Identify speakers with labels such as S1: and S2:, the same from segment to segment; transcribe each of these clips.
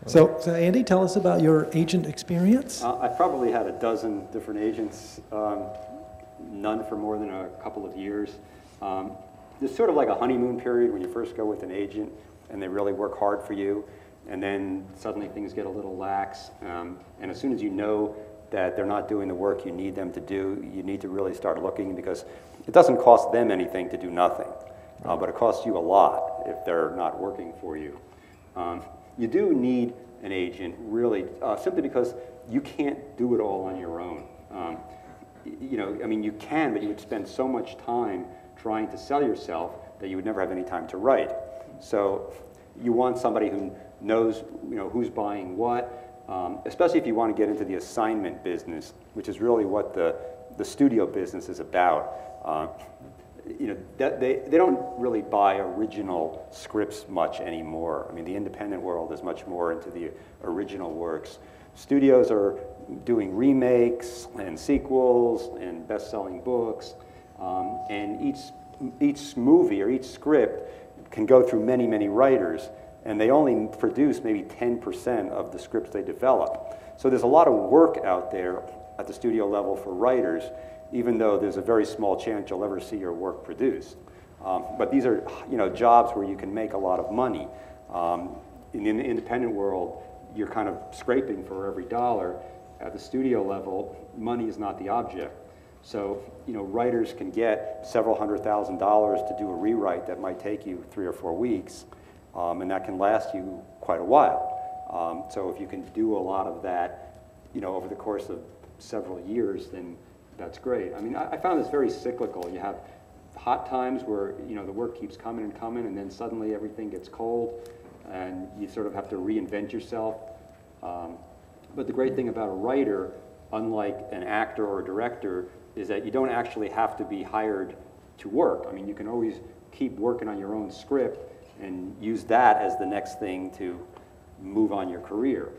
S1: So Andy, tell us about your agent experience.
S2: I probably had a dozen different agents, none for more than a couple of years. There's sort of like a honeymoon period when you first go with an agent and they really work hard for you, and then suddenly things get a little lax, and as soon as you know that they're not doing the work you need them to do, you need to really start looking, because it doesn't cost them anything to do nothing, but it costs you a lot if they're not working for you. You do need an agent, really, simply because you can't do it all on your own. You know, I mean, you can, but you would spend so much time trying to sell yourself that you would never have any time to write. So you want somebody who knows, you know, who's buying what, especially if you want to get into the assignment business, which is really what the studio business is about. You know, they don't really buy original scripts much anymore. I mean, the independent world is much more into the original works. Studios are doing remakes and sequels and best-selling books, and each movie or each script can go through many, many writers, and they only produce maybe 10% of the scripts they develop. So there's a lot of work out there at the studio level for writers, even though there's a very small chance you'll ever see your work produced. But these are, you know, jobs where you can make a lot of money. In the independent world, you're kind of scraping for every dollar. At the studio level, money is not the object. So, you know, writers can get several $100,000 to do a rewrite that might take you 3 or 4 weeks, and that can last you quite a while. So if you can do a lot of that, you know, over the course of several years, then that's great. I mean, I found this very cyclical. You have hot times where, you know, the work keeps coming and coming, and then suddenly everything gets cold, and you sort of have to reinvent yourself. But the great thing about a writer, unlike an actor or a director, is that you don't actually have to be hired to work. I mean, you can always keep working on your own script and use that as the next thing to move on your career.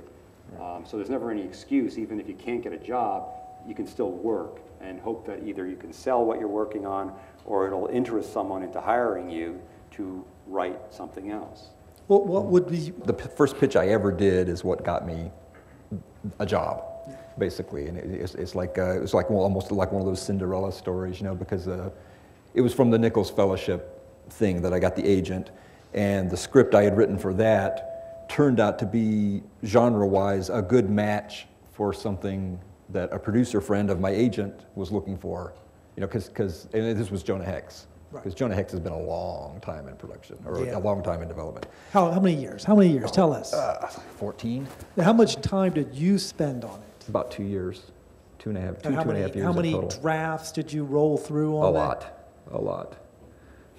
S2: So there's never any excuse. Even if you can't get a job, you can still work and hope that either you can sell what you're working on, or it'll interest someone into hiring you to write something else.
S1: Well, what would be...
S3: The first pitch I ever did is what got me a job, basically, and it's like it was like almost like one of those Cinderella stories, you know, because it was from the Nichols Fellowship thing that I got the agent, and the script I had written for that turned out to be genre-wise a good match for something that a producer friend of my agent was looking for, you know, because this was Jonah Hex. Because Jonah Hex has been a long time in production, or a long time in development.
S1: How many years? How many years? Tell us.
S3: 14.
S1: How much time did you spend on it?
S3: About 2 years, two and a half years.
S1: How many
S3: total.
S1: drafts did you roll through on that?
S3: A lot.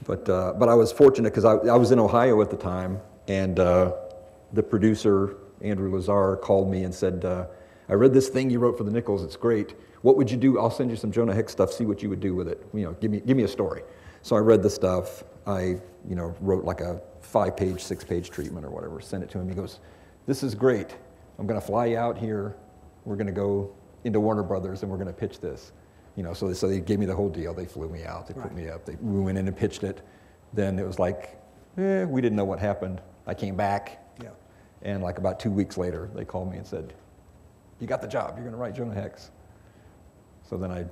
S3: But I was fortunate because I was in Ohio at the time, and the producer, Andrew Lazar, called me and said, I read this thing you wrote for the Nichols, it's great. What would you do? I'll send you some Jonah Hex stuff, see what you would do with it. You know, give me a story. So I read the stuff. I, you know, wrote like a 5-page, 6-page treatment or whatever, sent it to him. He goes, this is great. I'm going to fly you out here. We're going to go into Warner Brothers and we're going to pitch this. You know, so they gave me the whole deal. They flew me out. They put me up. We went in and pitched it. Then it was like, we didn't know what happened. I came back. Yeah. And like about 2 weeks later, they called me and said, you got the job. You're going to write Jonah Hex. So then I